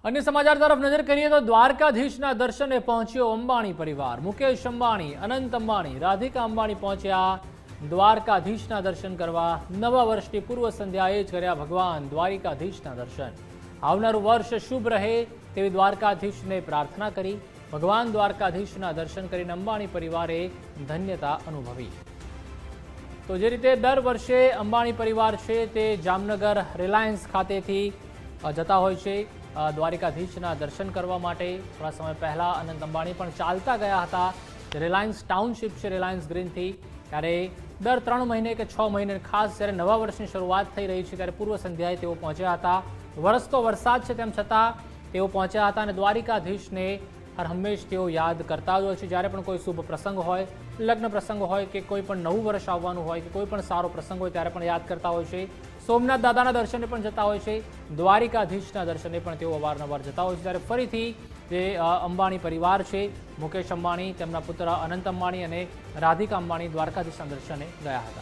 अन्य समाचार तरफ नजर करिए तो द्वारकाधीशना दर्शने पहुंच्यो अंबाणी परिवार। मुकेश अंबाणी, अनंत अंबाणी, राधिका अंबाणी पहुंच्या द्वारकाधीशना दर्शन करवा। नवा वर्षनी पूर्व संध्याए ज कर्या भगवान द्वारिकाधीशना दर्शन। आवनारू वर्ष शुभ रहे तेवी द्वारकाधीशने प्रार्थना करी। भगवान द्वारकाधीशना दर्शन करीने अंबाणी परिवारे धन्यता अनुभवी। तो जे रीते दर वर्षे अंबाणी परिवार छे ते जामनगर रिलायंस खातेथी जता होय छे द्वारिकाधीशना दर्शन करवा माटे। थोड़ा समय पहला अनंत अंबाणी पण चालता गया हता रिलायंस टाउनशीप छे रिलायंस ग्रीन थी, त्यारे दर 3 महीने के 6 महीने खास ज्यारे नवा वर्षनी शरूआत थई रही छे त्यारे पूर्व संध्याए तेओ पहोंच्या हता। वरसतो वरसाद छे तेम छतां तेओ पहोंच्या हता अने द्वारिकाधीशने हर हमेश तेओ याद करता ज होय छे। ज्यारे पण कोई शुभ प्रसंग होय, लग्न प्रसंग होय के कोई पण नवुं वर्ष आववानुं होय के कोई पण सारो प्रसंग होय त्यारे पण याद करता होय छे। सोमनाथ दादाना दर्शने पण जता होय छे, द्वारिकाधीशना दर्शने पण तेओ अवारनवार जता होय छे। त्यारे फरीथी जे अंबाणी परिवार छे, मुकेश अंबाणी, तेमना पुत्र अनंत अंबाणी अने राधिका अंबाणी द्वारकाधीशना दर्शने गया हता।